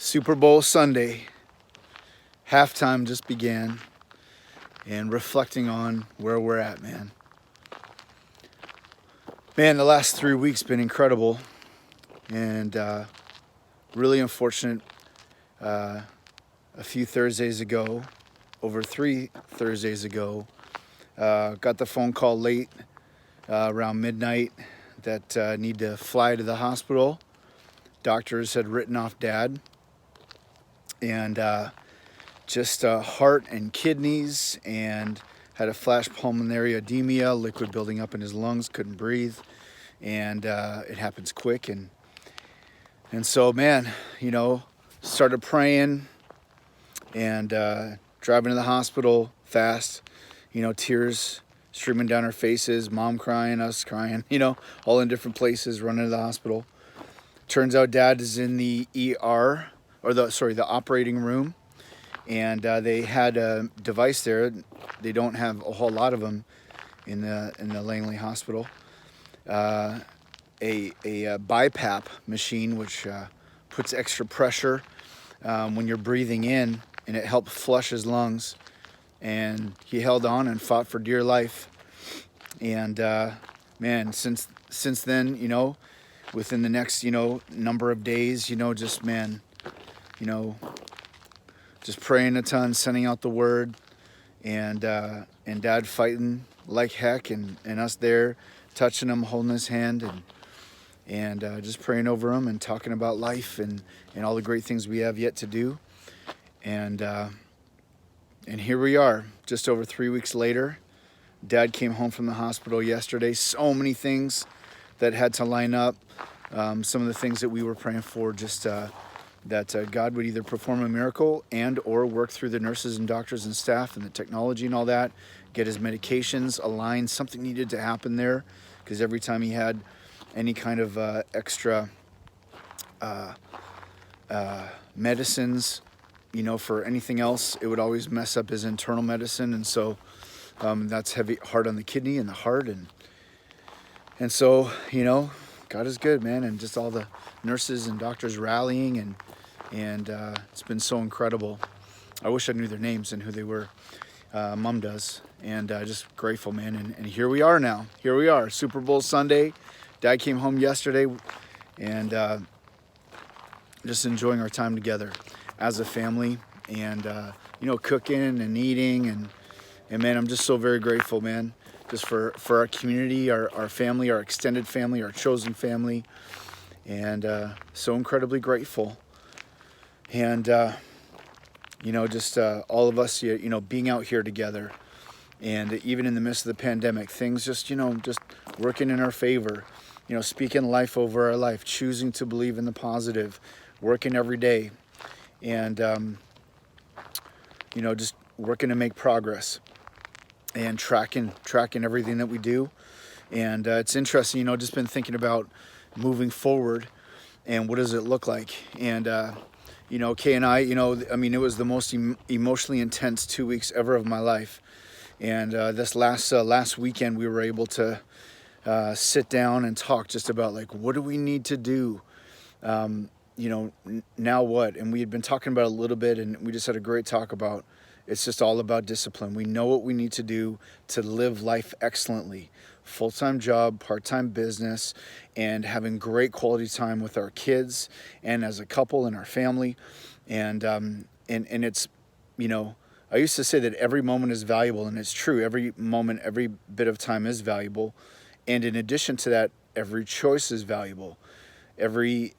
Super Bowl Sunday, halftime just began, and reflecting on where we're at, man. Man, the last 3 weeks been incredible, and really unfortunate. A few Thursdays ago, over 3 Thursdays ago, got the phone call late around midnight that I need to fly to the hospital. Doctors had written off Dad, and just heart and kidneys, and had a flash pulmonary edema, liquid building up in his lungs, couldn't breathe, and it happens quick. And so, man, started praying and driving to the hospital fast, tears streaming down our faces, mom crying, us crying, all in different places, running to the hospital. Turns out Dad is in the ER, or the operating room, and they had a device there. They don't have a whole lot of them in the Langley Hospital. A BiPAP machine, which puts extra pressure when you're breathing in, and it helped flush his lungs. And he held on and fought for dear life. And man, since then, within the next number of days, just praying a ton, sending out the word, and Dad fighting like heck, and us there touching him, holding his hand, and just praying over him and talking about life and all the great things we have yet to do. And here we are, just over 3 weeks later. Dad came home from the hospital yesterday. So many things that had to line up. Some of the things that we were praying for, just that God would either perform a miracle and or work through the nurses and doctors and staff and the technology and all that, get his medications aligned. Something needed to happen there, because every time he had any kind of extra medicines, for anything else, it would always mess up his internal medicine. And so that's hard on the kidney and the heart. And so, God is good, man. And just all the nurses and doctors rallying, and it's been so incredible. I wish I knew their names and who they were. Mom does. And just grateful, man. And here we are now. Here we are, Super Bowl Sunday. Dad came home yesterday, and just enjoying our time together as a family, and cooking and eating, and man, I'm just so very grateful, man, just for our community, our family, our extended family, our chosen family, and so incredibly grateful. And just all of us, being out here together, and even in the midst of the pandemic, things just working in our favor, speaking life over our life, choosing to believe in the positive, working every day, and just working to make progress, and tracking everything that we do. And it's interesting, just been thinking about moving forward and what does it look like. And Kay and I, it was the most emotionally intense 2 weeks ever of my life. And this last weekend, we were able to sit down and talk just about, like, what do we need to do? Now what? And we had been talking about it a little bit, and we just had a great talk about, it's just all about discipline. We know what we need to do to live life excellently. Full-time job, part-time business, and having great quality time with our kids and as a couple and our family. And it's, I used to say that every moment is valuable, and it's true. Every moment, every bit of time is valuable. And in addition to that, every choice is valuable. Every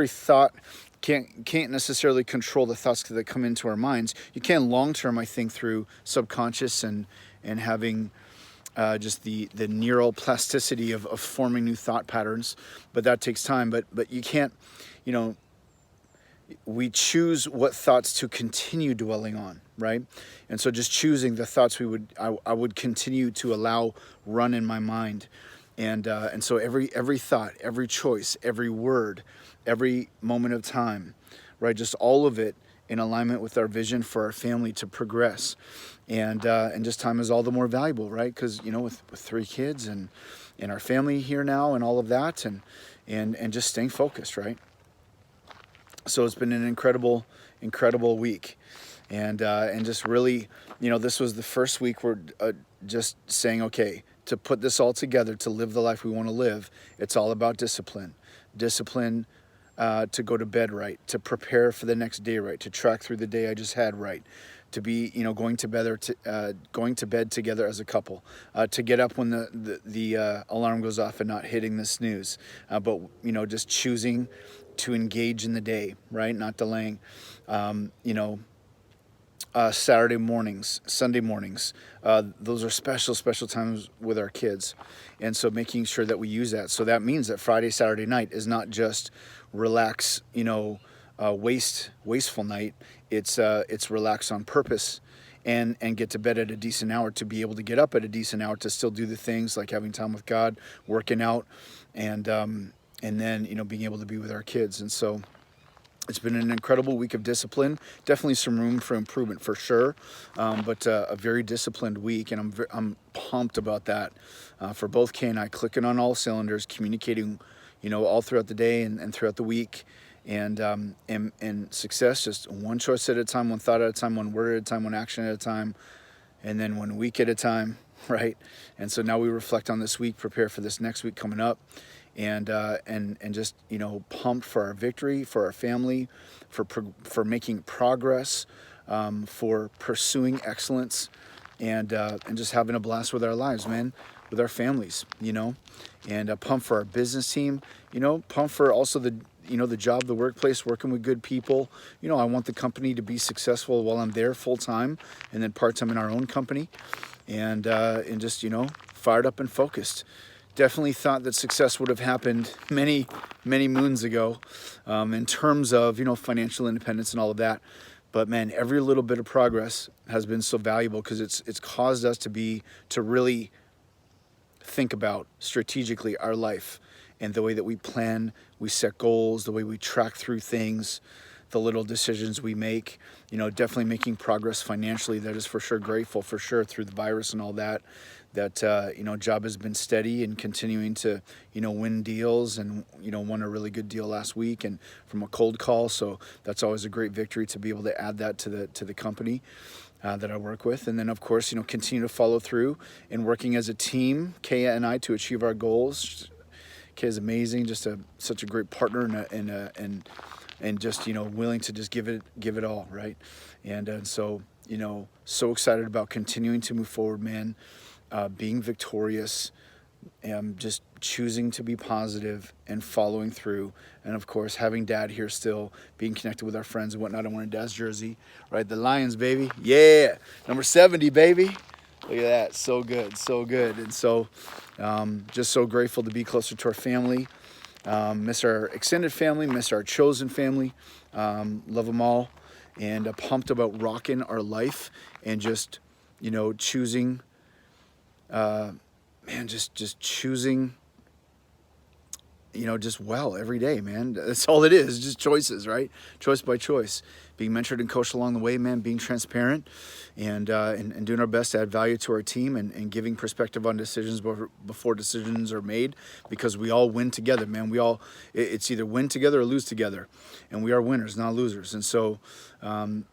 thought can't necessarily control the thoughts that come into our minds. You can long term, I think, through subconscious and having just the neural plasticity of forming new thought patterns, but that takes time. But you can't, we choose what thoughts to continue dwelling on, right? And so just choosing the thoughts I would continue to allow run in my mind. And so every thought, every choice, every word, every moment of time, right? Just all of it in alignment with our vision for our family to progress. And just time is all the more valuable, right? Because, with 3 kids and our family here now and all of that, and just staying focused, right? So it's been an incredible week, and just really, this was the first week we're just saying, okay, to put this all together, to live the life we want to live, it's all about discipline, to go to bed right, to prepare for the next day right, to track through the day I just had right, to be going to bed going to bed together as a couple, to get up when the alarm goes off and not hitting the snooze, but just choosing to engage in the day, right, not delaying. Saturday mornings, Sunday mornings, those are special times with our kids, and so making sure that we use that. So that means that Friday, Saturday night is not just relax, wasteful night. It's relax on purpose, and get to bed at a decent hour, to be able to get up at a decent hour, to still do the things like having time with God, working out, and then being able to be with our kids. And so it's been an incredible week of discipline. Definitely some room for improvement for sure, but a very disciplined week, and I'm pumped about that. For both Kay and I, clicking on all cylinders, communicating, all throughout the day and throughout the week, and success just one choice at a time, one thought at a time, one word at a time, one action at a time, and then 1 week at a time, right? And so now we reflect on this week, prepare for this next week coming up, and just pumped for our victory, for our family, for making progress, for pursuing excellence, and just having a blast with our lives, man, with our families, and pumped for our business team, pumped for also the job, the workplace, working with good people. I want the company to be successful while I'm there full time, and then part time in our own company, and just fired up and focused. Definitely thought that success would have happened many moons ago, in terms of financial independence and all of that. But man, every little bit of progress has been so valuable, because it's caused us to really think about strategically our life, and the way that we plan, we set goals, the way we track through things, the little decisions we make, definitely making progress financially. That is for sure grateful, for sure, through the virus and all that job has been steady and continuing to, win deals, and, won a really good deal last week, and from a cold call. So that's always a great victory to be able to add that to the company that I work with. And then of course, continue to follow through and working as a team, Kaya and I, to achieve our goals. Kay is amazing, just such a great partner, and just willing to just give it all, right? And so so excited about continuing to move forward, man, being victorious, and just choosing to be positive and following through, and of course having Dad here, still being connected with our friends and whatnot. I'm wearing Dad's jersey, right? The Lions, baby, yeah, number 70, baby. Look at that, so good, so good. And so just so grateful to be closer to our family. Miss our extended family, miss our chosen family, love them all, and pumped about rocking our life, and just choosing, just choosing, just well every day, man. That's all it is, just choices, right? Choice by choice. Being mentored and coached along the way, man, being transparent, and doing our best to add value to our team, and giving perspective on decisions before decisions are made, because we all win together, man. It's either win together or lose together, and we are winners, not losers. And so, and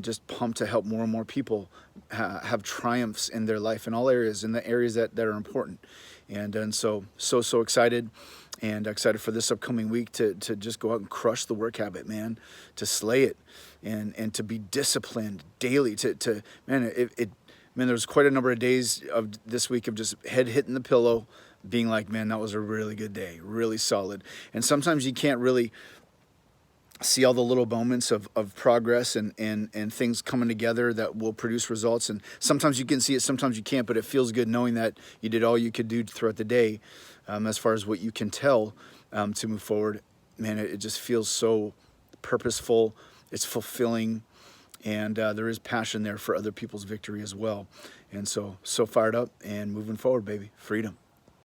just pumped to help more and more people have triumphs in their life in all areas, in the areas that are important. And so excited, and excited for this upcoming week to just go out and crush the work habit, man, to slay it, and to be disciplined daily, man, there was quite a number of days of this week of just head hitting the pillow, being like, man, that was a really good day, really solid. And sometimes you can't really see all the little moments of progress and things coming together that will produce results. And sometimes you can see it, sometimes you can't, but it feels good knowing that you did all you could do throughout the day, as far as what you can tell, to move forward. Man, it just feels so purposeful, it's fulfilling, and there is passion there for other people's victory as well. And so fired up and moving forward, baby. Freedom.